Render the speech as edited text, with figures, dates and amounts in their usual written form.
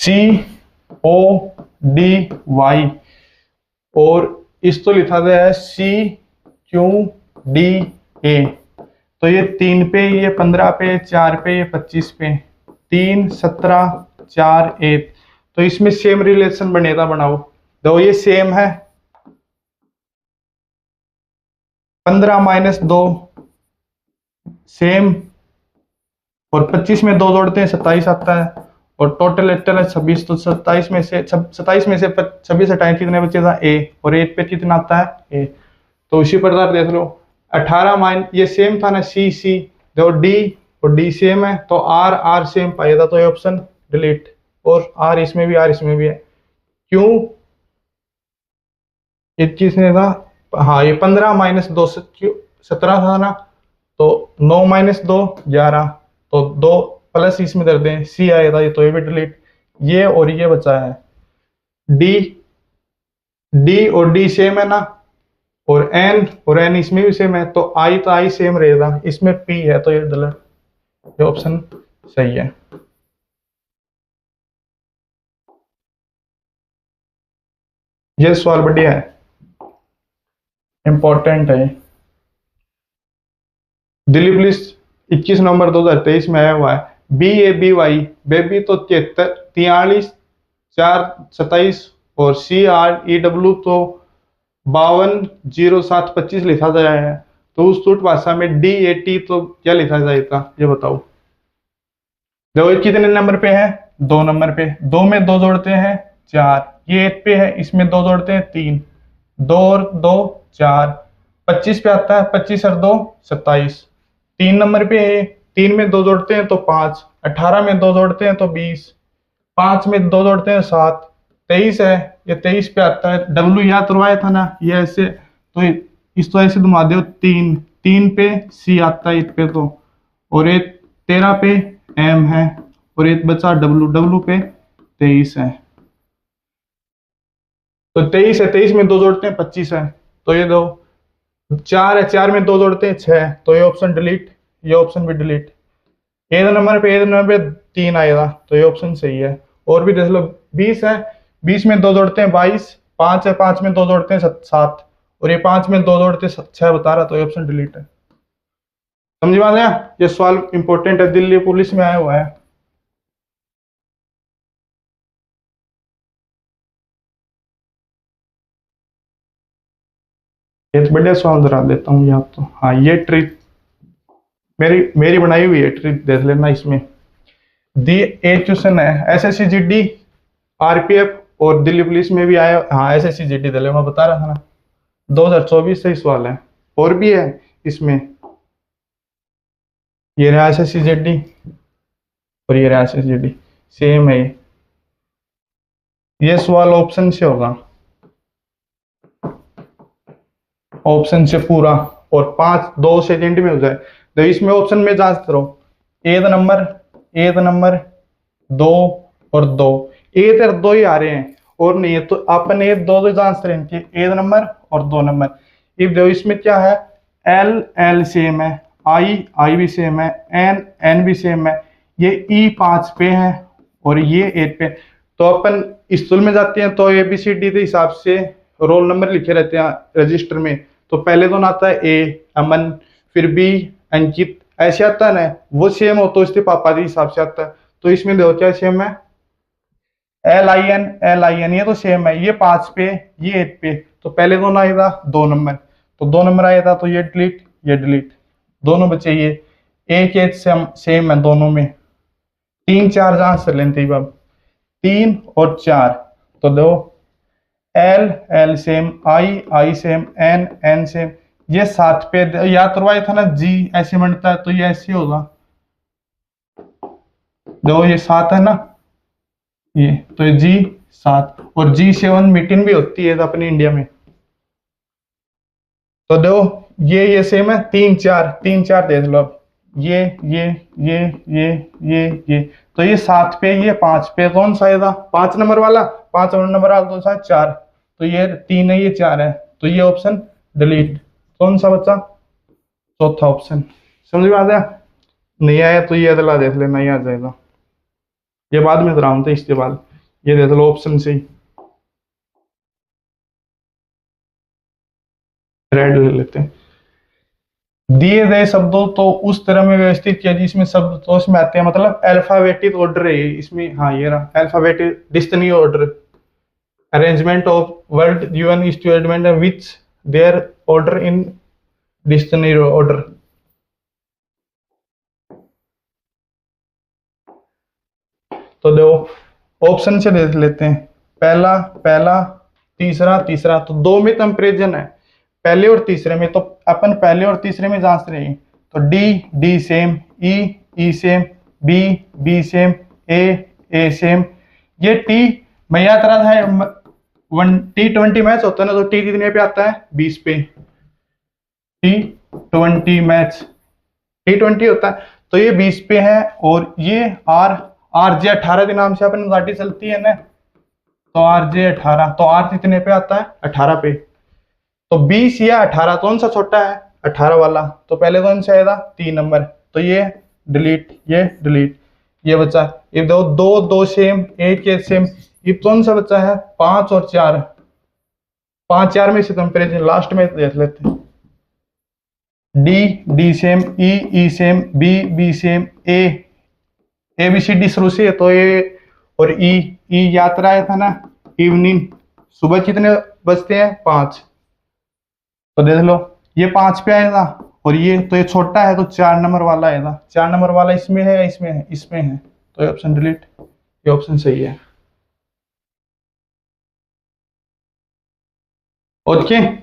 सी O D Y, और इस तो लिखा गया है सी क्यू डी ए। तो ये 3 पे, ये 15 पे, 4 पे, ये 25 पे, 3 17 4 1। तो इसमें सेम रिलेशन बनेगा, बनाओ। दो ये सेम है, 15 माइनस 2 सेम, और 25 में 2 जोड़ते हैं 27 आता है, और टोटल लेटर है 26। तो 27 में से 26 हटाए कितने बचेगा ए, और 8 पे कितना आता है ए। तो उसी प्रकार देख लो 18 माइन, ये सेम था ना सी सी, देखो डी और डी सेम है, तो आर आर सेम पाएगा, तो ये ऑप्शन डिलीट। और आर इसमें भी है। क्यों 21 ने था, हाँ ये 15 माइनस 2 17 था ना, तो 9 माइनस 2 11, तो 2 प्लस इसमें कर दें सी आएगा, ये तो ये भी डिलीट। ये और ये बचा है डी, डी और डी सेम है ना, और एन इसमें भी सेम है, तो आई सेम रहेगा, इसमें पी है, तो ये डिलीट, ये ऑप्शन सही है। ये सवाल बढ़िया है, इंपॉर्टेंट है। दिल्ली पुलिस 21 नवंबर 2023 में आया हुआ है। B A B Y, baby तो 73 43 4 27, और सी आर ई डब्ल्यू तो 52 07 25 लिखा गया है। तो उस टूट भाषा में डी ए टी तो क्या लिखा जाएगा, ये बताओ। देखो ये कितने नंबर पे है, 2 नंबर पे, 2 में 2 जोड़ते हैं 4, ये 8 पे है, इसमें 2 जोड़ते हैं 3, 2 और 2 4, 25 पे आता है, 25 और 2 27, 3 नंबर पे है, 3 में 2 जोड़ते हैं तो 5, 18 में 2 जोड़ते हैं तो 20, 5 में 2 जोड़ते हैं 7, 23 है, ये 23 पे आता है। डब्ल्यू याद करवाया था ना, ये ऐसे, तो इस तो ऐसे घुमा दो, 3 पे सी आता है इस पे, तो और ये 13 पे एम है, और एक बचा डब्ल्यू पे 23 है। तो 23 है, 23 में 2 जोड़ते हैं 25 है, तो ये दो 4 है, 4 में 2 जोड़ते हैं 6, तो ये ऑप्शन डिलीट, ये ऑप्शन भी डिलीट। ए नंबर पे 3 आएगा, तो ये ऑप्शन सही है। और भी देख लो, 20 है, 20 में 2 जोड़ते हैं 22, 5 है, 5 में 2 जोड़ते हैं 7, और ये 5 में 2 जोड़ते हैं 6 बता रहा, तो ये ऑप्शन डिलीट है। समझ में आ गया, ये सवाल इंपॉर्टेंट है, दिल्ली पुलिस में आया हुआ है। ये तो बढ़िया सवाल करा देता हूँ यहाँ तो। हाँ ये ट्रिक मेरी मेरी बनाई हुई है, ट्रिक देख लेना इसमें। दी एक क्वेश्चन है SSC-GD RPF और दिल्ली पुलिस में भी आया। हाँ SSC-GD दिल्ली में बता रहा था ना, 2024 से सवाल है। और भी है इसमें, ये रहा SSC-GD और ये रहा SSC-GD, सेम है ये सवाल ऑप्शन से होगा, ऑप्शन से पूरा, और 2 सेकंड में हो जाए। तो इसमें ऑप्शन में जांच करो, एक नंबर 2 और 2, एक और 2 ही आ रहे हैं, और नहीं है तो अपन एक 2 जांच करें कि एक नंबर और 2 नंबर। इफ देखो इसमें क्या है, एल सेम है, आई भी सेम है, एन भी सेम है, ये ई 5 पे है और ये 8 पे। तो अपन स्कूल में जाते हैं तो ABCD के हिसाब से रोल नंबर लिखे रहते हैं रजिस्टर में। तो पहले तो ना आता है ए अमन, फिर बी अंकित, ऐसे आता है ना, वो सेम हो तो इसके पापा के हिसाब से आता है। तो इसमें देखो क्या सेम है, एल आई एन, ये तो सेम है, ये 5 पे ये 8 पे, तो पहले तो ना आएगा 2 नंबर, तो 2 नंबर आएगा, तो ये डिलीट, दोनों बचे ये एक एज सेम है दोनों में। 3 4 जहां से लेते हैं अब, 3 और 4, तो दो एल सेम, आई सेम, एन सेम, ये 7 पे याद करवाया था ना, जी ऐसे बनता है, तो ये ऐसे होगा, दो ये 7 है ना, ये तो ये जी 7, और G7 मीटिंग भी होती है अपने इंडिया में। तो दो ये सेम है, 3 4 देख लो अब, ये तो ये 7 पे ये 5 पे, कौन सा आएगा 5 नंबर वाला, 5 नंबर वाला तो 4, तो ये 3 है ये 4 है, तो ये ऑप्शन डिलीट। कौन सा बच्चा, चौथा ऑप्शन। समझ में आ गया, नहीं आया तो ये अगला देख लेना, ये आ जाएगा, ये बाद में कराऊंगा इसके बाद। ये देख लो ऑप्शन सी, रेड ले लेते हैं। दिए गए शब्दों तो उस तरह में व्यवस्थित किया जिसमें शब्द तो उसमें आते हैं, मतलब अल्फाबेटिक ऑर्डर है इसमें। हाँ ये रहा अल्फाबेटिक डिस्टनी order, arrangement of word given statement which their order in डिस्टनी ऑर्डर। तो देखो ऑप्शन से देख लेते हैं, पहला पहला, तीसरा तीसरा, तो दो में कंपेरिजन है, पहले और तीसरे में, तो अपन पहले और तीसरे में जांच रहे हैं। तो D D same, E E same, B B same, A same. ये टी मैं याद रहा था, T20 मैच होता है ना, तो टी कितने पे आता है, 20 पे। T20 मैच, T20 होता है, तो ये 20 पे है। और ये RJ 18 के नाम से अपनी गाड़ी चलती है ना, तो RJ 18, तो R कितने पे आता है, 18 पे। तो 20 या 18 कौन सा छोटा है, 18 वाला, तो पहले कौन सा आएगा, 3 नंबर, तो ये डिलीट, ये डिलीट, ये बचा। ये दो दो दो सेम, एक ये सेम, ये कौन सा बचा है, 5 और 4, 5 4 में से कंपेरिजन लास्ट में देख लेते हैं। D D same, E same, B same, A B C D शुरू से है, तो ए और ई यात्रा था ना, इवनिंग, सुबह कितने बजते हैं, 5, तो देख लो ये 5 पे आएगा। और ये तो ये छोटा है, तो 4 नंबर वाला आएगा, 4 नंबर वाला इसमें है, इसमें है, इसमें है, तो ये ऑप्शन डिलीट, ये ऑप्शन सही है। ओके।